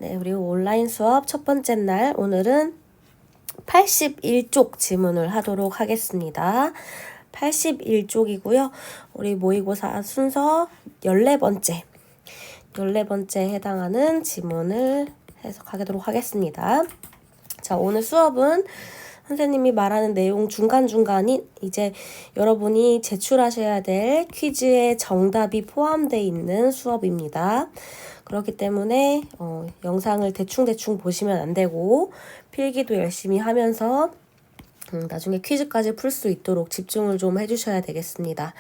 네, 우리 온라인 수업 첫 번째 날 오늘은 81쪽 지문을 하도록 하겠습니다. 81쪽이고요. 우리 모의고사 순서 14번째에 해당하는 지문을 해석하도록 하겠습니다. 자, 오늘 수업은 선생님이 말하는 내용 중간중간이 이제 여러분이 제출하셔야 될 퀴즈의 정답이 포함되어 있는 수업입니다. 그렇기 때문에 영상을 대충 보시면 안 되고 필기도 열심히 하면서 나중에 퀴즈까지 풀 수 있도록 집중을 좀 해주셔야 되겠습니다.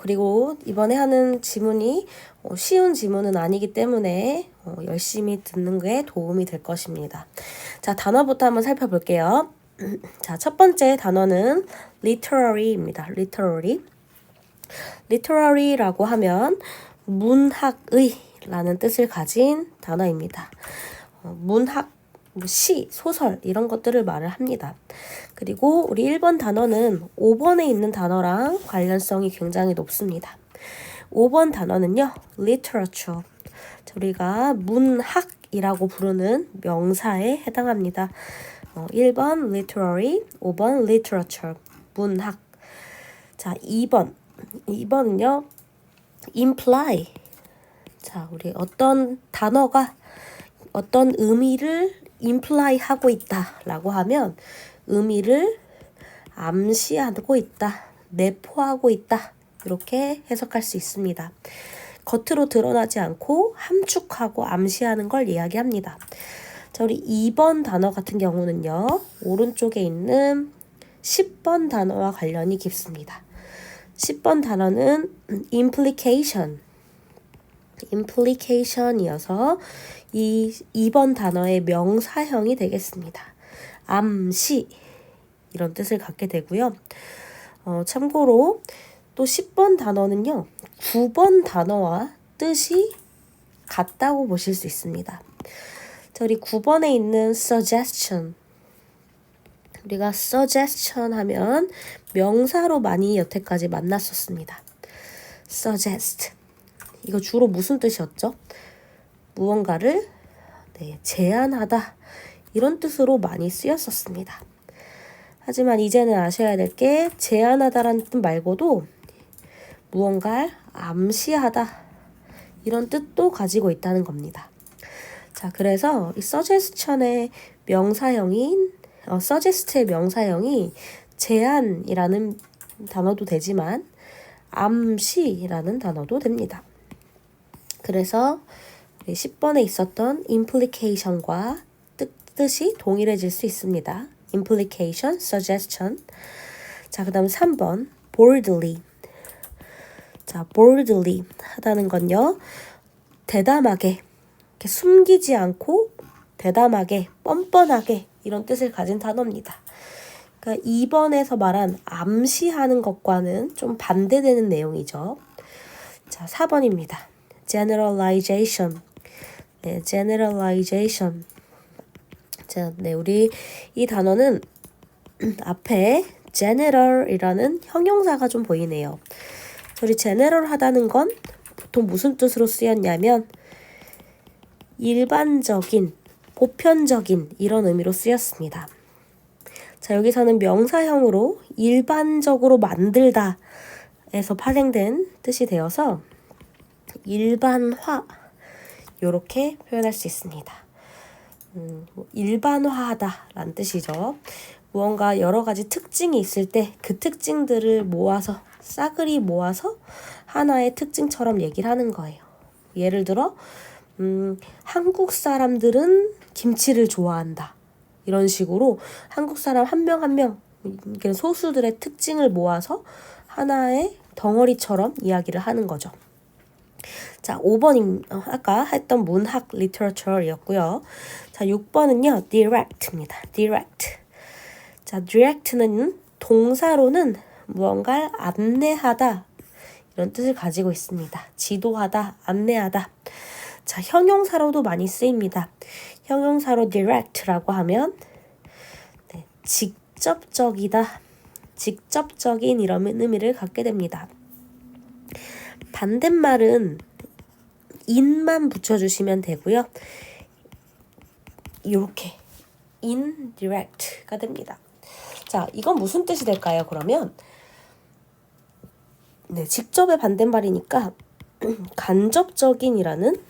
그리고 이번에 하는 지문이 쉬운 지문은 아니기 때문에 열심히 듣는 게 도움이 될 것입니다. 자, 단어부터 한번 살펴볼게요. 자, 첫 번째 단어는 literary입니다. literary라고 하면 문학의라는 뜻을 가진 단어입니다. 문학, 시, 소설 이런 것들을 말을 합니다. 그리고 우리 1번 단어는 5번에 있는 단어랑 관련성이 굉장히 높습니다. 5번 단어는요, literature. 우리가 문학이라고 부르는 명사에 해당합니다. 1번 literary, 5번 literature, 문학. 자, 2번은요, imply. 자, 우리 어떤 단어가 어떤 의미를 imply 하고 있다라고 하면 의미를 암시하고 있다, 내포하고 있다 이렇게 해석할 수 있습니다. 겉으로 드러나지 않고 함축하고 암시하는 걸 이야기합니다. 자, 우리 2번 단어 같은 경우는요, 오른쪽에 있는 10번 단어와 관련이 깊습니다. 10번 단어는 implication이어서 이 2번 단어의 명사형이 되겠습니다. 암시 이런 뜻을 갖게 되고요. 참고로 또 10번 단어는요, 9번 단어와 뜻이 같다고 보실 수 있습니다. 자, 우리 9번에 있는 suggestion. 우리가 suggestion 하면 명사로 많이 여태까지 만났었습니다. suggest. 이거 주로 무슨 뜻이었죠? 무언가를 제안하다 이런 뜻으로 많이 쓰였었습니다. 하지만 이제는 아셔야 될 게 제안하다라는 뜻 말고도 무언가를 암시하다 이런 뜻도 가지고 있다는 겁니다. 자, 그래서 이 suggest의 명사형이 제안이라는 단어도 되지만 암시라는 단어도 됩니다. 그래서 10번에 있었던 implication과 뜻이 동일해질 수 있습니다. implication, suggestion. 자, 그 다음 3번 boldly. 자, boldly 하다는 건요, 대담하게, 이렇게 숨기지 않고 대담하게, 뻔뻔하게 이런 뜻을 가진 단어입니다. 그러니까 2번에서 말한 암시하는 것과는 좀 반대되는 내용이죠. 자, 4번입니다. generalization. 네, generalization. 자, 네, 우리 이 단어는 앞에 general이라는 형용사가 좀 보이네요. 우리 general 하다는 건 보통 무슨 뜻으로 쓰였냐면 일반적인, 보편적인 이런 의미로 쓰였습니다. 자, 여기서는 명사형으로 일반적으로 만들다 에서 파생된 뜻이 되어서 일반화 이렇게 표현할 수 있습니다. 일반화하다 라는 뜻이죠. 무언가 여러 가지 특징이 있을 때 그 특징들을 모아서 싸그리 모아서 하나의 특징처럼 얘기를 하는 거예요. 예를 들어 한국 사람들은 김치를 좋아한다. 이런 식으로 한국 사람 한 명 한 명 소수들의 특징을 모아서 하나의 덩어리처럼 이야기를 하는 거죠. 자, 5번은 아까 했던 문학 literature이었고요. 자, 6번은요, direct입니다. direct. 자, direct는 동사로는 무언가를 안내하다 이런 뜻을 가지고 있습니다. 지도하다, 안내하다. 자, 형용사로도 많이 쓰입니다. 형용사로 direct라고 하면 직접적이다, 직접적인 이런 의미를 갖게 됩니다. 반대말은 in만 붙여주시면 되고요. 이렇게 indirect가 됩니다. 자, 이건 무슨 뜻이 될까요? 그러면 네, 직접의 반대말이니까 간접적인이라는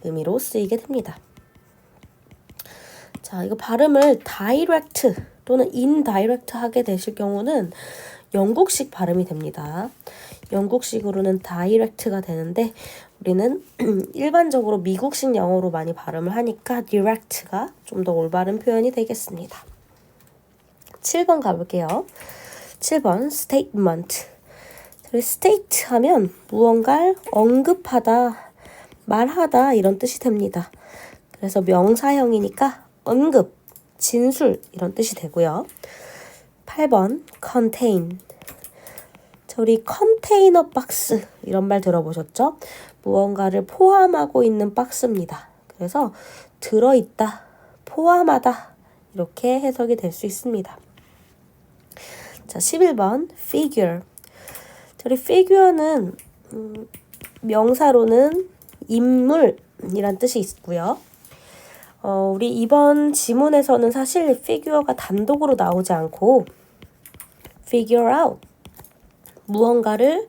의미로 쓰이게 됩니다. 자, 이거 발음을 direct 또는 indirect 하게 되실 경우는 영국식 발음이 됩니다. 영국식으로는 direct가 되는데 우리는 일반적으로 미국식 영어로 많이 발음을 하니까 direct가 좀 더 올바른 표현이 되겠습니다. 7번 가볼게요. 7번 statement. state 하면 무언가를 언급하다, 말하다 이런 뜻이 됩니다. 그래서 명사형이니까 언급, 진술 이런 뜻이 되고요. 8번 contain. 자, 우리 컨테이너 박스 이런 말 들어보셨죠? 무언가를 포함하고 있는 박스입니다. 그래서 들어있다, 포함하다 이렇게 해석이 될 수 있습니다. 자, 11번 figure. 우리 figure는 명사로는 인물이란 뜻이 있고요. 우리 이번 지문에서는 사실 figure가 단독으로 나오지 않고 figure out, 무언가를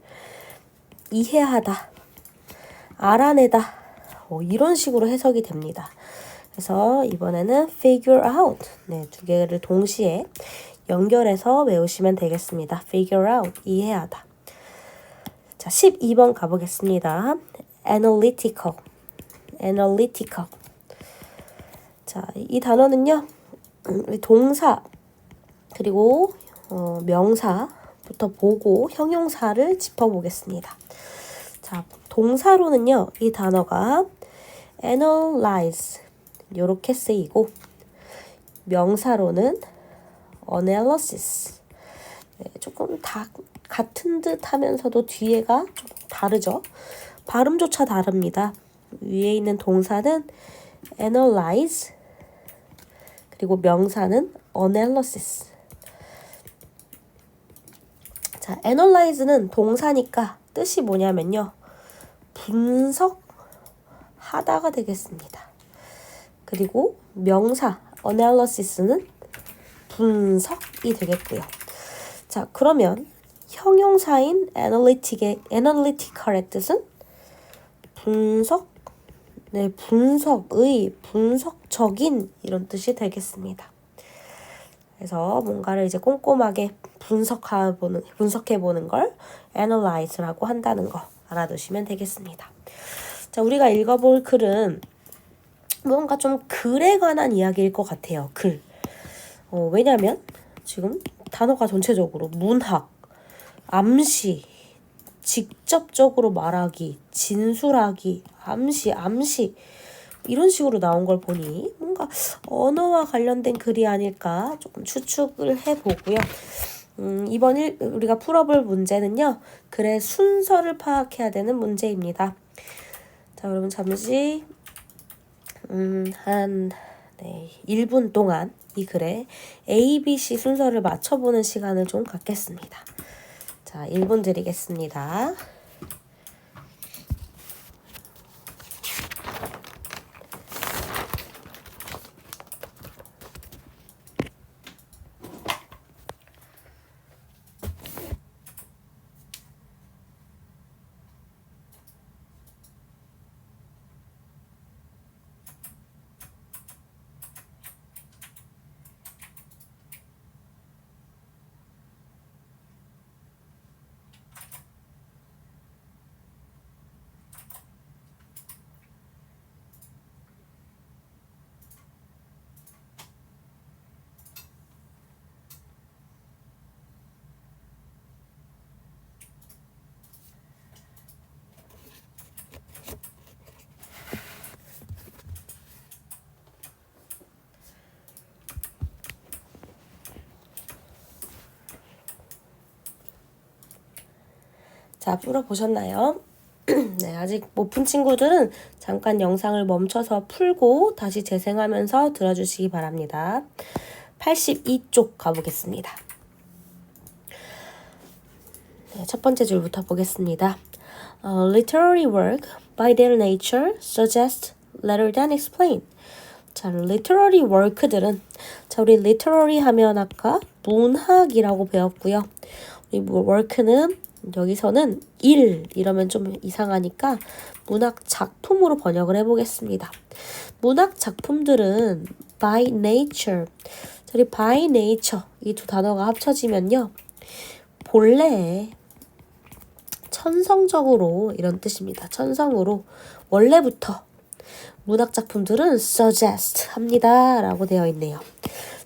이해하다, 알아내다 이런 식으로 해석이 됩니다. 그래서 이번에는 figure out, 네, 두 개를 동시에 연결해서 외우시면 되겠습니다. figure out, 이해하다. 자, 12번 가보겠습니다. analytical. 자, 이 단어는요, 동사 그리고 명사부터 보고 형용사를 짚어보겠습니다. 자, 동사로는요, 이 단어가 analyze 이렇게 쓰이고 명사로는 analysis. 네, 조금 다 같은 듯 하면서도 뒤에가 좀 다르죠. 발음조차 다릅니다. 위에 있는 동사는 analyze 그리고 명사는 analysis. 자, analyze는 동사니까 뜻이 뭐냐면요, 분석하다가 되겠습니다. 그리고 명사 analysis는 분석이 되겠고요. 자, 그러면 형용사인 analytical의 뜻은 분석적인 이런 뜻이 되겠습니다. 그래서 뭔가를 이제 꼼꼼하게 분석해보는 걸 analyze라고 한다는 거 알아두시면 되겠습니다. 자, 우리가 읽어볼 글은 뭔가 좀 글에 관한 이야기일 것 같아요. 글. 왜냐면 지금 단어가 전체적으로 문학, 암시, 직접적으로 말하기, 진술하기, 암시 이런 식으로 나온 걸 보니 뭔가 언어와 관련된 글이 아닐까 조금 추측을 해보고요. 이번 우리가 풀어볼 문제는요, 글의 순서를 파악해야 되는 문제입니다. 자, 여러분 잠시 한 1분 동안 이 글의 A, B, C 순서를 맞춰보는 시간을 좀 갖겠습니다. 자, 1분 드리겠습니다. 자, 풀어보셨나요? 네, 아직 못 푼 친구들은 잠깐 영상을 멈춰서 풀고 다시 재생하면서 들어주시기 바랍니다. 82쪽 가보겠습니다. 네, 첫 번째 줄부터 보겠습니다. Literary work, by their nature, suggest rather than explain. 자, literary work들은 자, 우리 literary 하면 아까 문학이라고 배웠고요. 우리 work는 여기서는 일 이러면 좀 이상하니까 문학 작품으로 번역을 해보겠습니다. 문학 작품들은 by nature, 저희 by nature 이 두 단어가 합쳐지면요. 본래 천성적으로 이런 뜻입니다. 천성으로 원래부터 문학 작품들은 suggest 합니다 라고 되어 있네요.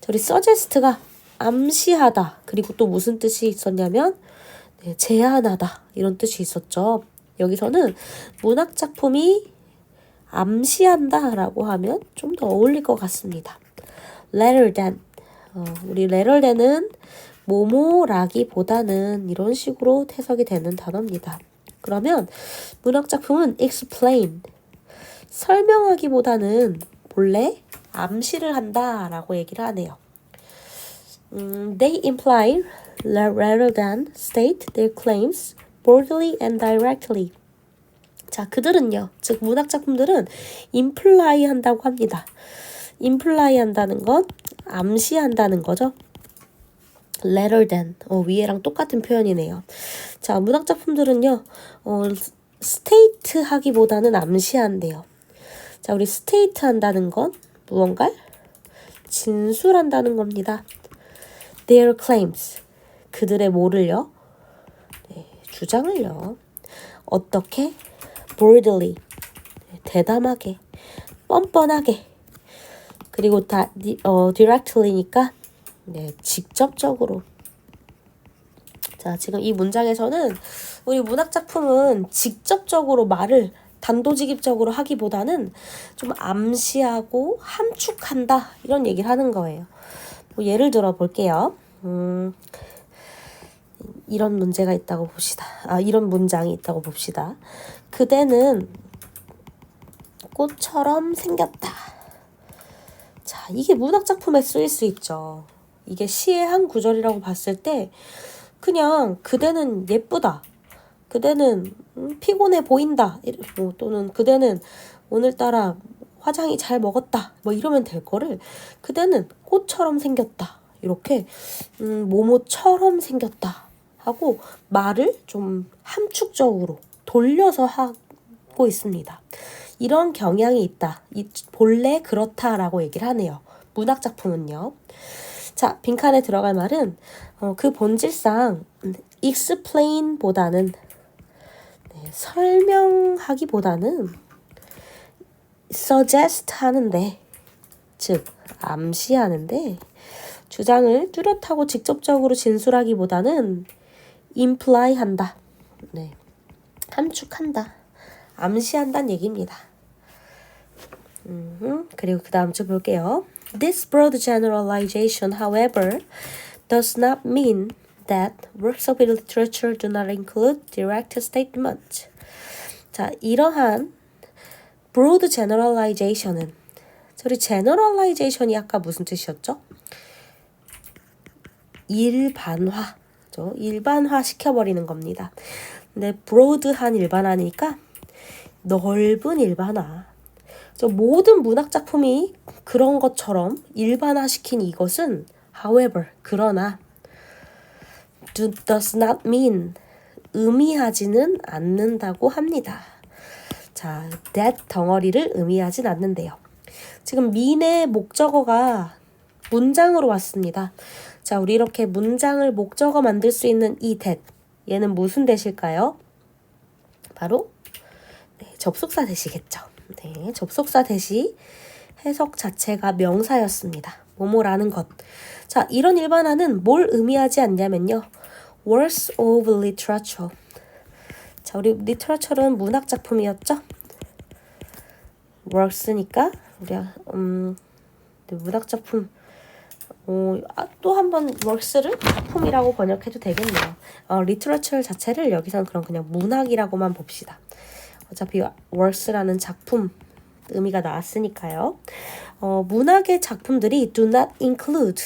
저희 suggest가 암시하다 그리고 또 무슨 뜻이 있었냐면 제안하다 이런 뜻이 있었죠. 여기서는 문학 작품이 암시한다 라고 하면 좀 더 어울릴 것 같습니다. rather than 우리 rather than은 뭐뭐라기보다는 이런 식으로 해석이 되는 단어입니다. 그러면 문학 작품은 explain 설명하기보다는 본래 암시를 한다 라고 얘기를 하네요. They imply rather than state their claims boldly and directly. 자, 그들은요, 즉 문학 작품들은 imply 한다고 합니다. imply 한다는 건 암시한다는 거죠. rather than 위에랑 똑같은 표현이네요. 자, 문학 작품들은요, state 하기보다는 암시한대요. 자, 우리 state 한다는 건 무언가를 진술한다는 겁니다. Their claims, 그들의 뭐를요? 주장을요. 어떻게? boldly, 대담하게, 뻔뻔하게, 그리고 directly니까 직접적으로. 자, 지금 이 문장에서는 우리 문학 작품은 직접적으로 말을 단도직입적으로 하기보다는 좀 암시하고 함축한다 이런 얘기를 하는 거예요. 뭐 예를 들어 볼게요. 이런 문제가 있다고 봅시다. 이런 문장이 있다고 봅시다. 그대는 꽃처럼 생겼다. 자, 이게 문학 작품에 쓰일 수 있죠. 이게 시의 한 구절이라고 봤을 때 그냥 그대는 예쁘다. 그대는 피곤해 보인다. 또는 그대는 오늘따라 화장이 잘 먹었다. 뭐 이러면 될 거를 그대는 꽃처럼 생겼다. 이렇게 뭐뭐처럼 생겼다 하고 말을 좀 함축적으로 돌려서 하고 있습니다. 이런 경향이 있다. 본래 그렇다라고 얘기를 하네요. 문학 작품은요. 자, 빈칸에 들어갈 말은 그 본질상 explain보다는 설명하기보다는 suggest 하는데, 즉 암시하는데 주장을 뚜렷하고 직접적으로 진술하기보다는 imply 한다. 함축한다. 암시한다는 얘기입니다. 그리고 그 다음 줄 볼게요. This broad generalization, however, does not mean that works of literature do not include direct statement. 자, 이러한 broad generalization은 저희 generalization이 아까 무슨 뜻이었죠? 일반화 시켜버리는 겁니다. 근데 broad한 일반화니까 넓은 일반화. 모든 문학 작품이 그런 것처럼 일반화시킨 이것은 however, 그러나 does not mean, 의미하지는 않는다고 합니다. 자, that 덩어리를 의미하진 않는데요. 지금 mean의 목적어가 문장으로 왔습니다. 자, 우리 이렇게 문장을 목적어 만들 수 있는 이 that, 얘는 무슨 that일까요? 바로 접속사 that이겠죠. 접속사 that이 해석 자체가 명사였습니다. 뭐뭐라는 것. 자, 이런 일반화는 뭘 의미하지 않냐면요. works of literature. 자, 우리 literature는 문학 작품이었죠? works니까 우리 문학 작품 또 한번 works를 작품이라고 번역해도 되겠네요. literature 자체를 여기서는 그냥 문학이라고만 봅시다. 어차피 works라는 작품 의미가 나왔으니까요. 문학의 작품들이 do not include,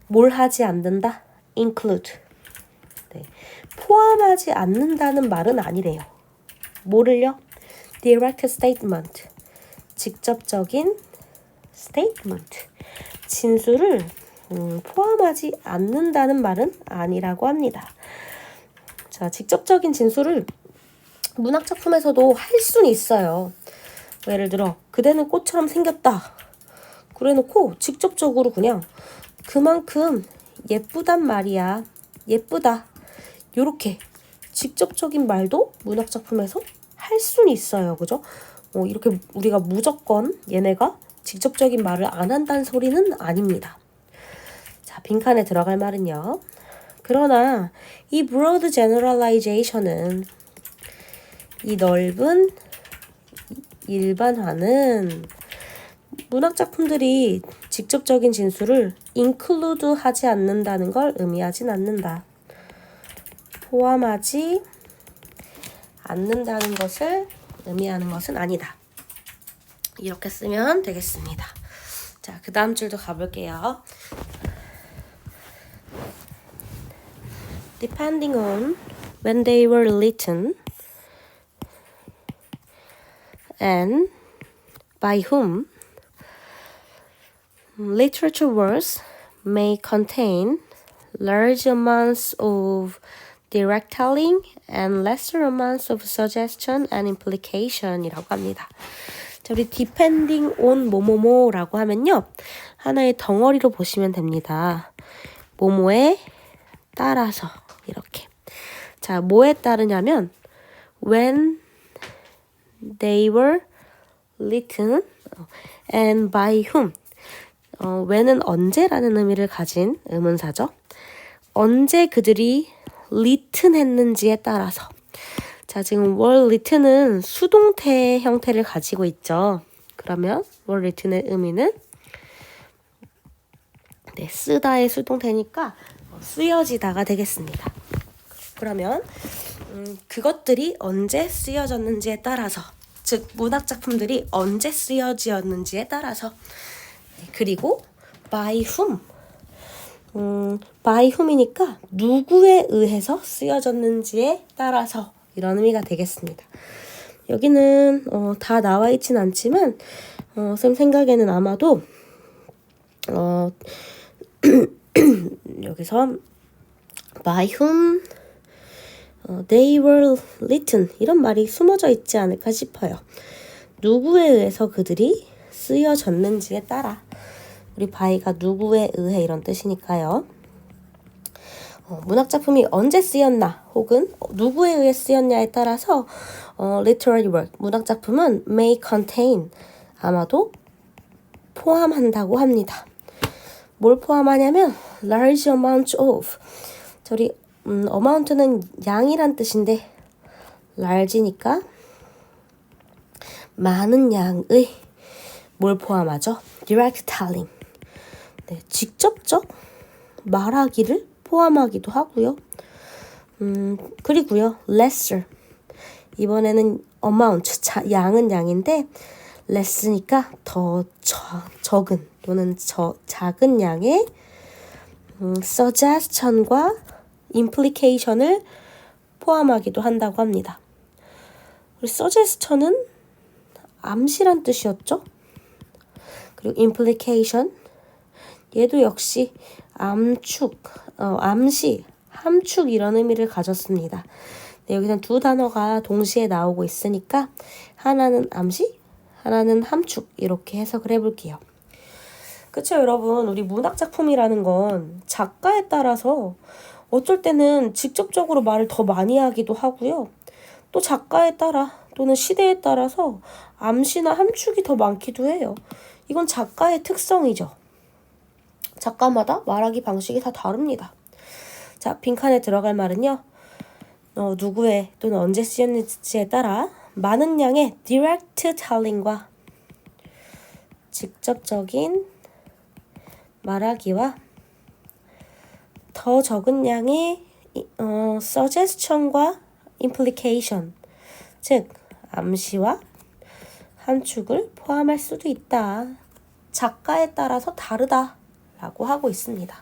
뭘 하지 않는다? include. 포함하지 않는다는 말은 아니래요. 뭐를요? direct statement, 직접적인 statement. 진술을 포함하지 않는다는 말은 아니라고 합니다. 자, 직접적인 진술을 문학작품에서도 할 수는 있어요. 예를 들어 그대는 꽃처럼 생겼다. 그래놓고 직접적으로 그냥 그만큼 예쁘단 말이야. 예쁘다. 요렇게 직접적인 말도 문학작품에서 할 수는 있어요. 그죠? 이렇게 우리가 무조건 얘네가 직접적인 말을 안 한다는 소리는 아닙니다. 자, 빈칸에 들어갈 말은요. 그러나 이 broad generalization은 이 넓은 일반화는 문학작품들이 직접적인 진술을 include 하지 않는다는 걸 의미하진 않는다. 포함하지 않는다는 것을 의미하는 것은 아니다. 이렇게 쓰면 되겠습니다. 자, 그 다음 줄도 가볼게요. Depending on when they were written and by whom, literature works may contain large amounts of direct telling and lesser amounts of suggestion and implication 이라고 합니다. 자, 우리 depending on 뭐뭐뭐라고 하면요. 하나의 덩어리로 보시면 됩니다. 뭐뭐에 따라서 이렇게. 자, 뭐에 따르냐면 when they were written and by whom. when은 언제라는 의미를 가진 의문사죠. 언제 그들이 written 했는지에 따라서. 자, 지금 were written은 수동태 형태를 가지고 있죠. 그러면 were written의 의미는 쓰다의 수동태니까 쓰여지다가 되겠습니다. 그러면 그것들이 언제 쓰여졌는지에 따라서, 즉 문학작품들이 언제 쓰여졌는지에 따라서, 그리고 by whom, by whom이니까 누구에 의해서 쓰여졌는지에 따라서 이런 의미가 되겠습니다. 여기는 다 나와 있진 않지만 쌤 생각에는 아마도 여기서 by whom they were written 이런 말이 숨어져 있지 않을까 싶어요. 누구에 의해서 그들이 쓰여졌는지에 따라. 우리 by가 누구에 의해 이런 뜻이니까요. 문학작품이 언제 쓰였나 혹은 누구에 의해 쓰였냐에 따라서 literary work, 문학작품은 may contain, 아마도 포함한다고 합니다. 뭘 포함하냐면 large amount of, 저리 amount는 양이란 뜻인데 large니까 많은 양의 뭘 포함하죠? direct telling, 네, 직접적 말하기를 포함하기도 하고요. 그리고요, lesser, 이번에는 amount, 양은 양인데 less니까 더 적은 또는 작은 양의 suggestion과 implication을 포함하기도 한다고 합니다. 우리 suggestion은 암시란 뜻이었죠? 그리고 implication, 얘도 역시 암축, 암시, 함축 이런 의미를 가졌습니다. 네, 여기는 두 단어가 동시에 나오고 있으니까 하나는 암시, 하나는 함축 이렇게 해석을 해볼게요. 그쵸, 여러분? 우리 문학작품이라는 건 작가에 따라서 어쩔 때는 직접적으로 말을 더 많이 하기도 하고요. 또 작가에 따라 또는 시대에 따라서 암시나 함축이 더 많기도 해요. 이건 작가의 특성이죠. 작가마다 말하기 방식이 다 다릅니다. 자, 빈칸에 들어갈 말은요. 누구의 또는 언제 쓰였는지에 따라 많은 양의 direct telling과 직접적인 말하기와 더 적은 양의 suggestion과 implication, 즉 암시와 함축을 포함할 수도 있다. 작가에 따라서 다르다 라고 하고 있습니다.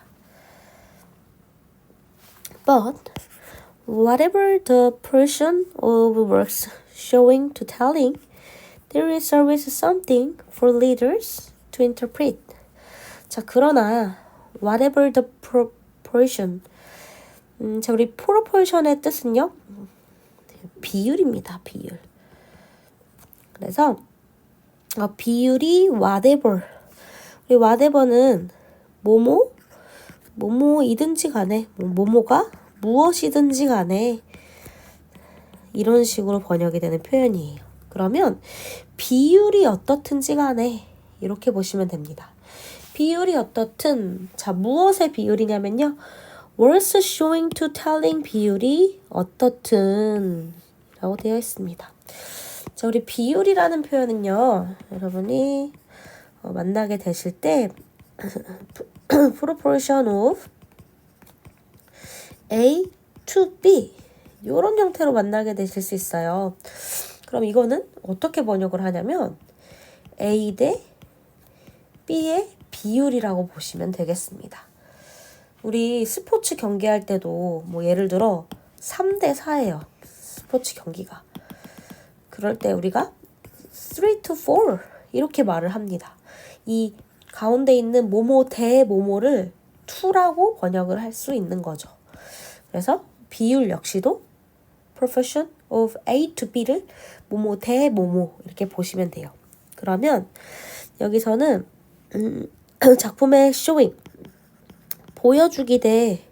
But whatever the portion of works showing to telling, there is always something for readers to interpret. 자, 그러나 whatever the proportion. 자, 우리 proportion의 뜻은요? 비율입니다. 비율. 그래서 비율이 whatever. 우리 whatever는 뭐뭐이든지 간에 뭐뭐가 무엇이든지 간에 이런 식으로 번역이 되는 표현이에요. 그러면 비율이 어떻든지 간에 이렇게 보시면 됩니다. 비율이 어떻든 자 무엇의 비율이냐면요. worth showing to telling 비율이 어떻든 라고 되어 있습니다. 자 우리 비율이라는 표현은요. 여러분이 만나게 되실 때 proportion of A to B 이런 형태로 만나게 되실 수 있어요. 그럼 이거는 어떻게 번역을 하냐면 A 대 B의 비율이라고 보시면 되겠습니다. 우리 스포츠 경기할 때도 뭐 예를 들어 3대 4예요. 스포츠 경기가. 그럴 때 우리가 3 to 4 이렇게 말을 합니다. 이 가운데 있는 뭐뭐 대 뭐뭐를 2라고 번역을 할 수 있는 거죠. 그래서 비율 역시도 proportion of A to B를 뭐뭐 대 뭐뭐 이렇게 보시면 돼요. 그러면 여기서는 작품의 showing, 보여주기 대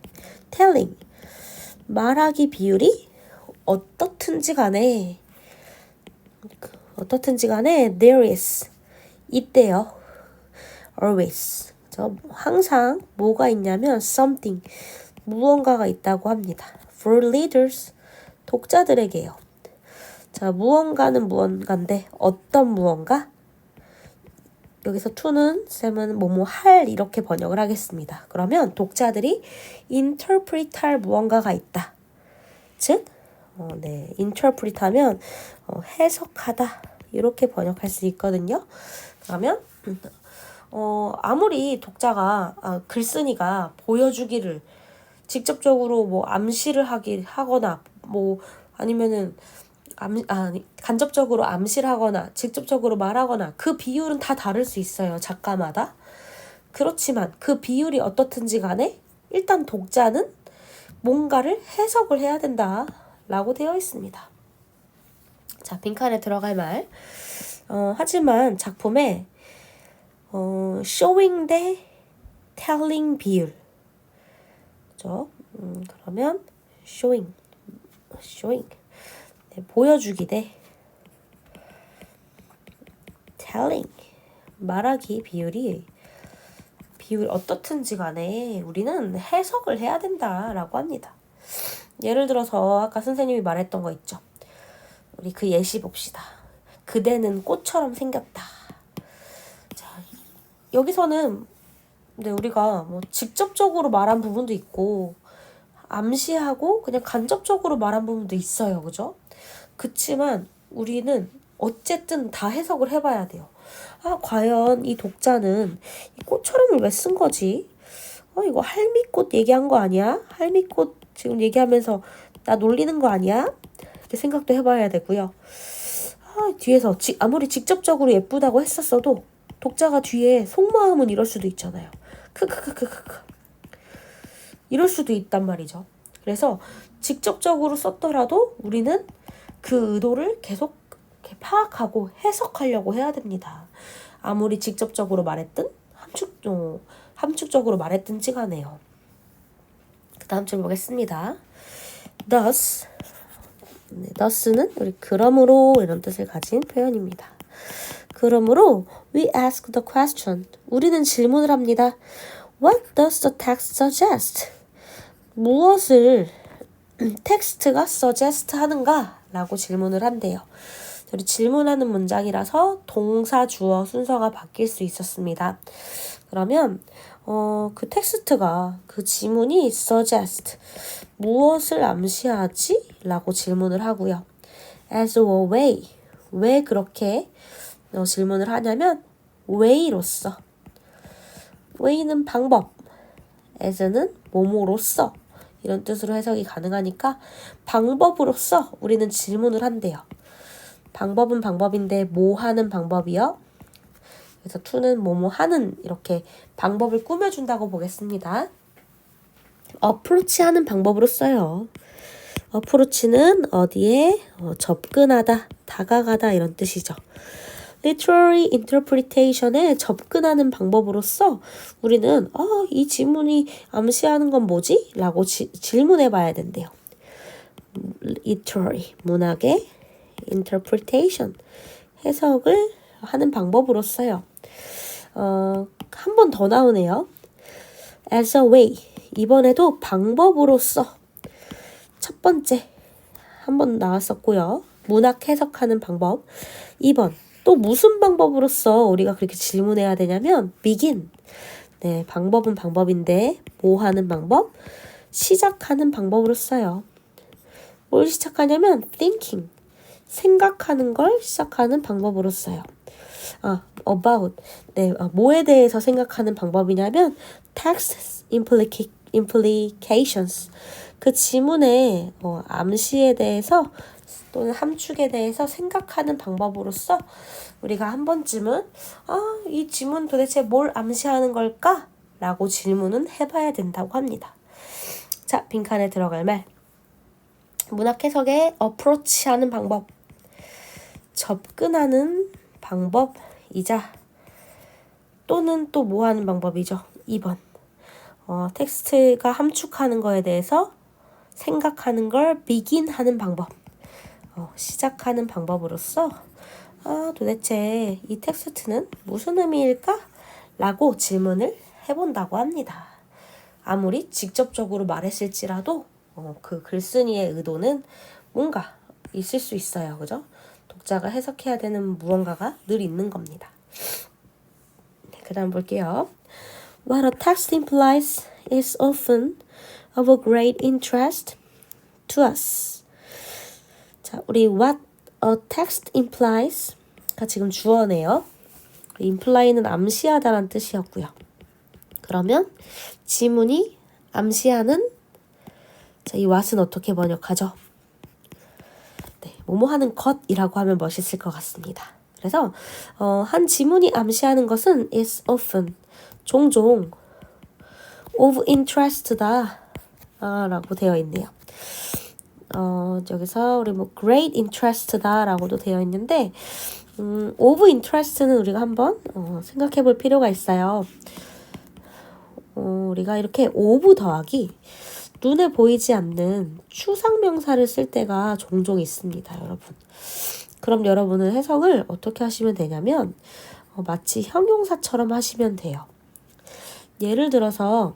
telling, 말하기 비율이 어떻든지 간에 there is, 있대요. always. 항상 뭐가 있냐면 something, 무언가가 있다고 합니다. for readers, 독자들에게요. 자, 무언가는 무언가인데 어떤 무언가? 여기서 to는 쌤은 뭐뭐 할 이렇게 번역을 하겠습니다. 그러면 독자들이 interpret 할 무언가가 있다. 즉, interpret 하면 해석하다 이렇게 번역할 수 있거든요. 그러면 아무리 독자가 글쓴이가 보여주기를 직접적으로 뭐 암시를 하거나 뭐 아니면은 간접적으로 암시를 하거나 직접적으로 말하거나 그 비율은 다 다를 수 있어요. 작가마다. 그렇지만 그 비율이 어떻든지 간에 일단 독자는 뭔가를 해석을 해야 된다 라고 되어 있습니다. 자, 빈칸에 들어갈 말. 하지만 작품에 showing 대 telling 비율. 그죠? 그러면 showing. 네, 보여주기 대 telling. 말하기 비율 어떻든지 간에 우리는 해석을 해야 된다라고 합니다. 예를 들어서 아까 선생님이 말했던 거 있죠. 우리 그 예시 봅시다. 그대는 꽃처럼 생겼다. 자, 여기서는 우리가 뭐 직접적으로 말한 부분도 있고 암시하고 그냥 간접적으로 말한 부분도 있어요. 그죠? 그치만 우리는 어쨌든 다 해석을 해봐야 돼요. 과연 이 독자는 이 꽃처럼을 왜 쓴 거지? 이거 할미꽃 얘기한 거 아니야? 할미꽃 지금 얘기하면서 나 놀리는 거 아니야? 이렇게 생각도 해봐야 되고요. 뒤에서 아무리 직접적으로 예쁘다고 했었어도 독자가 뒤에 속마음은 이럴 수도 있잖아요. 이럴 수도 있단 말이죠. 그래서 직접적으로 썼더라도 우리는 그 의도를 계속 이렇게 파악하고 해석하려고 해야 됩니다. 아무리 직접적으로 말했든 함축적으로 말했든지 간에요. 그 다음 줄 보겠습니다. thus는 우리 그러므로 이런 뜻을 가진 표현입니다. 그러므로 we ask the question. 우리는 질문을 합니다. What does the text suggest? 무엇을 텍스트가 suggest 하는가? 라고 질문을 한대요. 우리 질문하는 문장이라서 동사, 주어 순서가 바뀔 수 있었습니다. 그러면 그 텍스트가 그 지문이 suggest 무엇을 암시하지? 라고 질문을 하고요. as a way 왜 그렇게 질문을 하냐면 way로서 way는 방법 as는 뭐뭐로서 이런 뜻으로 해석이 가능하니까 방법으로서 우리는 질문을 한대요. 방법은 방법인데 뭐 하는 방법이요? 그래서 to는 뭐뭐 하는 이렇게 방법을 꾸며준다고 보겠습니다. approach 하는 방법으로 써요. approach는 어디에 접근하다, 다가가다 이런 뜻이죠. literary interpretation에 접근하는 방법으로서 우리는 이 지문이 암시하는 건 뭐지? 라고 질문해 봐야 된대요. literary, 문학의 interpretation, 해석을 하는 방법으로써요. 한 번 더 나오네요. as a way, 이번에도 방법으로써 첫 번째 한 번 나왔었고요. 문학 해석하는 방법. 2번 또 무슨 방법으로써 우리가 그렇게 질문해야 되냐면 begin. 네, 방법은 방법인데 뭐 하는 방법? 시작하는 방법으로 써요. 뭘 시작하냐면 thinking. 생각하는 걸 시작하는 방법으로 써요. about. 네, 뭐에 대해서 생각하는 방법이냐면 text implications. 그 지문의 암시에 대해서 또는 함축에 대해서 생각하는 방법으로서 우리가 한 번쯤은 이 지문 도대체 뭘 암시하는 걸까? 라고 질문은 해봐야 된다고 합니다. 자, 빈칸에 들어갈 말. 문학 해석에 approach 하는 방법, 접근하는 방법이자 또는 또 뭐 하는 방법이죠. 2번. 텍스트가 함축하는 거에 대해서 생각하는 걸 begin 하는 방법. 시작하는 방법으로서 도대체 이 텍스트는 무슨 의미일까? 라고 질문을 해본다고 합니다. 아무리 직접적으로 말했을지라도 그 글쓴이의 의도는 뭔가 있을 수 있어요. 그죠? 독자가 해석해야 되는 무언가가 늘 있는 겁니다. 네, 그 다음 볼게요. What a text implies is often of a great interest to us. 자, 우리 what a text implies가 지금 주어네요. imply는 암시하다라는 뜻이었고요. 그러면 지문이 암시하는 이 what은 어떻게 번역하죠? 네, 뭐뭐 하는 것이라고 하면 멋있을 것 같습니다. 그래서 한 지문이 암시하는 것은 is often, 종종 of interest다 라고 되어 있네요. 여기서 우리 great interest다 라고도 되어 있는데 of interest는 우리가 한번 생각해 볼 필요가 있어요. 우리가 이렇게 of 더하기 눈에 보이지 않는 추상명사를 쓸 때가 종종 있습니다, 여러분. 그럼 여러분은 해석을 어떻게 하시면 되냐면 마치 형용사처럼 하시면 돼요. 예를 들어서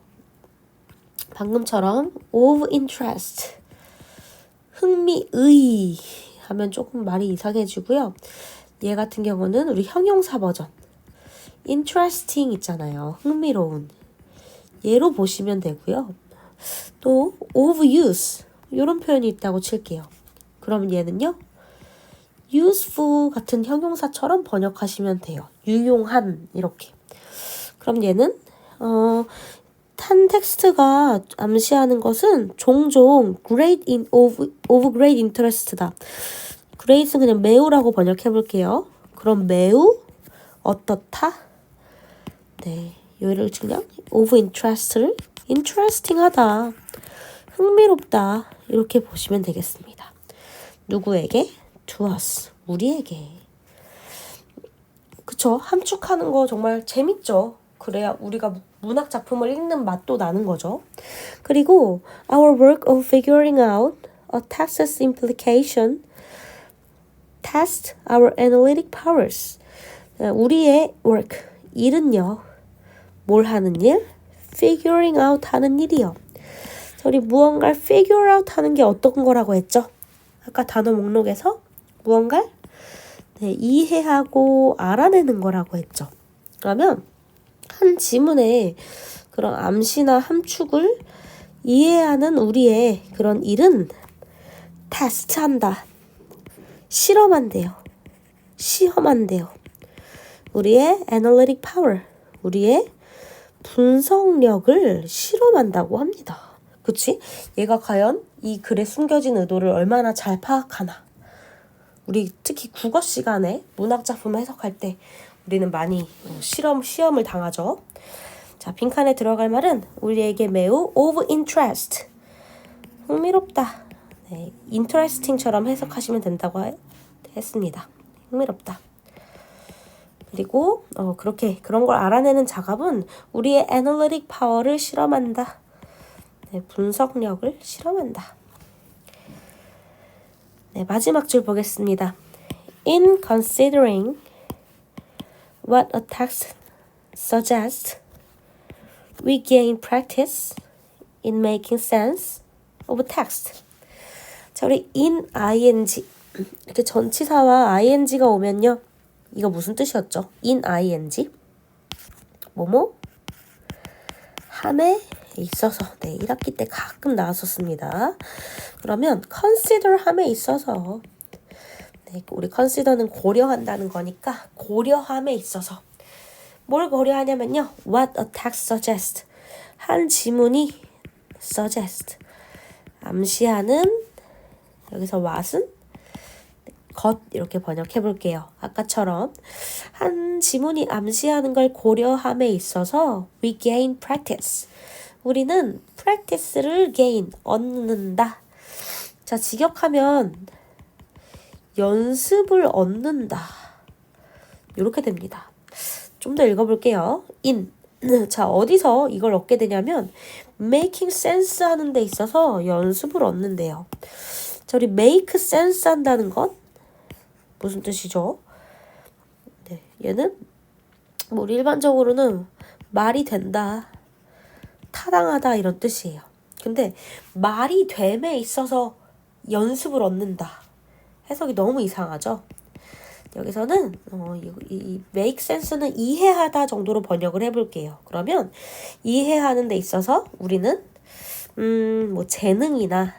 방금처럼 of interest, 흥미의 하면 조금 말이 이상해지고요. 얘 같은 경우는 우리 형용사 버전 interesting 있잖아요. 흥미로운. 얘로 보시면 되고요. 또 of use 이런 표현이 있다고 칠게요. 그럼 얘는요. useful 같은 형용사처럼 번역하시면 돼요. 유용한 이렇게. 그럼 얘는 한 텍스트가 암시하는 것은 종종 of great interest다. great은 그냥 매우라고 번역해 볼게요. 그럼 매우 어떻다? 네, 얘를 그냥 of interest를 interesting하다, 흥미롭다 이렇게 보시면 되겠습니다. 누구에게? to us, 우리에게. 그쵸? 함축하는 거 정말 재밌죠. 그래야 우리가 문학 작품을 읽는 맛도 나는 거죠. 그리고 our work of figuring out a text's implication test our analytic powers. 우리의 work, 일은요. 뭘 하는 일? figuring out 하는 일이요. 우리 무언가를 figure out 하는 게 어떤 거라고 했죠? 아까 단어 목록에서 무언가를 이해하고 알아내는 거라고 했죠. 그러면 한 지문의 그런 암시나 함축을 이해하는 우리의 그런 일은 테스트한다. 실험한대요. 시험한대요. 우리의 analytic power, 우리의 분석력을 실험한다고 합니다. 그치? 얘가 과연 이 글에 숨겨진 의도를 얼마나 잘 파악하나. 우리 특히 국어 시간에 문학작품 해석할 때 우리는 많이 시험을 당하죠. 자, 빈칸에 들어갈 말은 우리에게 매우 of interest, 흥미롭다. 네, interesting처럼 해석하시면 된다고 했습니다. 흥미롭다. 그리고 그런 걸 알아내는 작업은 우리의 analytic power를 실험한다. 네, 분석력을 실험한다. 네, 마지막 줄 보겠습니다. In considering what a text suggests, we gain practice in making sense of text. 자, 우리 in ing 이렇게 전치사와 ing가 오면요. 이거 무슨 뜻이었죠? in ing 뭐뭐 함에 있어서. 네, 1학기 때 가끔 나왔었습니다. 그러면 consider 함에 있어서. 네, 우리 consider는 고려한다는 거니까 고려함에 있어서 뭘 고려하냐면요. What a text suggests. 한 지문이 suggest. 암시하는 여기서 what은 것 이렇게 번역해 볼게요. 아까처럼 한 지문이 암시하는 걸 고려함에 있어서 we gain practice. 우리는 practice를 gain, 얻는다. 자, 직역하면 연습을 얻는다. 이렇게 됩니다. 좀 더 읽어볼게요. in. 자, 어디서 이걸 얻게 되냐면 making sense 하는 데 있어서 연습을 얻는데요. 자, 우리 make sense 한다는 건 무슨 뜻이죠? 네, 얘는 우리 일반적으로는 말이 된다, 타당하다 이런 뜻이에요. 근데 말이 됨에 있어서 연습을 얻는다. 해석이 너무 이상하죠? 여기서는 이 make sense는 이해하다 정도로 번역을 해볼게요. 그러면 이해하는 데 있어서 우리는 뭐 재능이나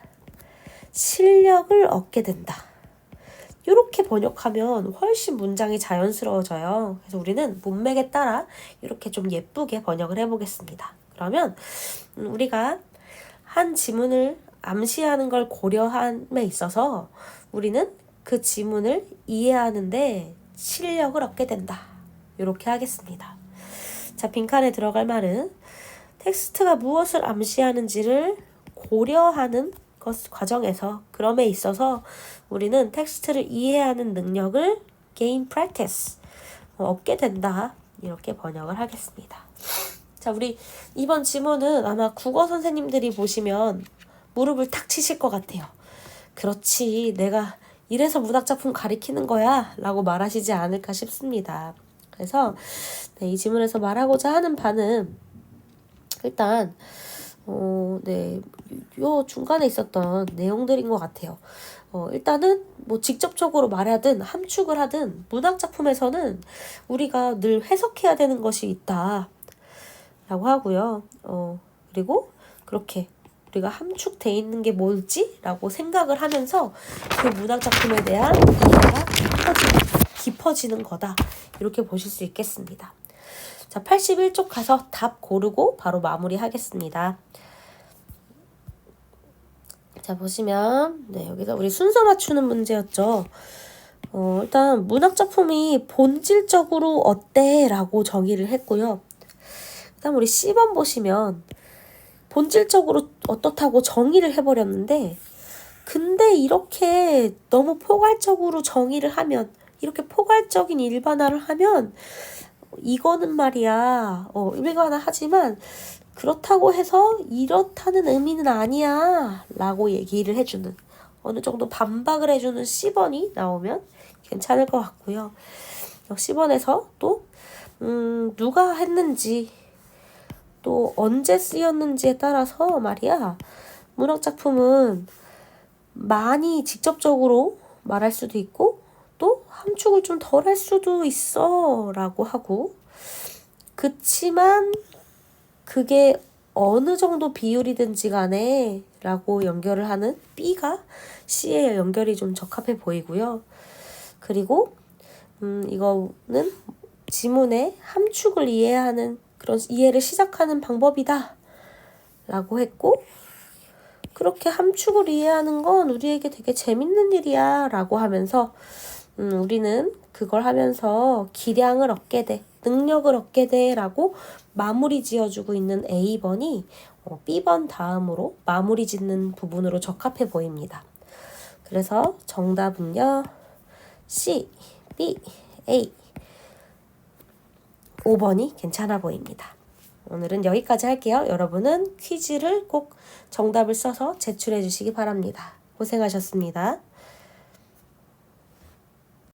실력을 얻게 된다. 이렇게 번역하면 훨씬 문장이 자연스러워져요. 그래서 우리는 문맥에 따라 이렇게 좀 예쁘게 번역을 해보겠습니다. 그러면 우리가 한 지문을 암시하는 걸 고려함에 있어서 우리는 그 지문을 이해하는데 실력을 얻게 된다. 이렇게 하겠습니다. 자, 빈칸에 들어갈 말은 텍스트가 무엇을 암시하는지를 고려하는 과정에서 그럼에 있어서 우리는 텍스트를 이해하는 능력을 gain practice, 얻게 된다. 이렇게 번역을 하겠습니다. 자, 우리 이번 지문은 아마 국어 선생님들이 보시면 무릎을 탁 치실 것 같아요. 그렇지, 내가 이래서 문학작품 가리키는 거야 라고 말하시지 않을까 싶습니다. 그래서 네, 이 지문에서 말하고자 하는 바는 일단 네, 요 중간에 있었던 내용들인 것 같아요. 일단은 뭐 직접적으로 말하든 함축을 하든 문학작품에서는 우리가 늘 해석해야 되는 것이 있다 라고 하고요. 그리고 그렇게 우리가 함축돼 있는 게 뭘지? 라고 생각을 하면서 그 문학작품에 대한 이해가 깊어지는 거다. 이렇게 보실 수 있겠습니다. 자, 81쪽 가서 답 고르고 바로 마무리하겠습니다. 자, 보시면 네, 여기서 우리 순서 맞추는 문제였죠. 일단 문학작품이 본질적으로 어때? 라고 정의를 했고요. 그다음 우리 C번 보시면 본질적으로 어떻다고 정의를 해버렸는데 근데 이렇게 너무 포괄적으로 정의를 하면 이렇게 포괄적인 일반화를 하면 이거는 말이야 일반화하지만 그렇다고 해서 이렇다는 의미는 아니야 라고 얘기를 해주는 어느 정도 반박을 해주는 C번이 나오면 괜찮을 것 같고요. 10번에서 또 누가 했는지 또 언제 쓰였는지에 따라서 말이야 문학작품은 많이 직접적으로 말할 수도 있고 또 함축을 좀 덜 할 수도 있어 라고 하고 그치만 그게 어느 정도 비율이든지 간에 라고 연결을 하는 B가 C에 연결이 좀 적합해 보이고요. 그리고 이거는 지문의 함축을 이해하는 그런 이해를 시작하는 방법이다 라고 했고 그렇게 함축을 이해하는 건 우리에게 되게 재밌는 일이야 라고 하면서 우리는 그걸 하면서 기량을 얻게 돼, 능력을 얻게 돼 라고 마무리 지어주고 있는 A번이 B번 다음으로 마무리 짓는 부분으로 적합해 보입니다. 그래서 정답은요. C, B, A 5번이 괜찮아 보입니다. 오늘은 여기까지 할게요. 여러분은 퀴즈를 꼭 정답을 써서 제출해 주시기 바랍니다. 고생하셨습니다.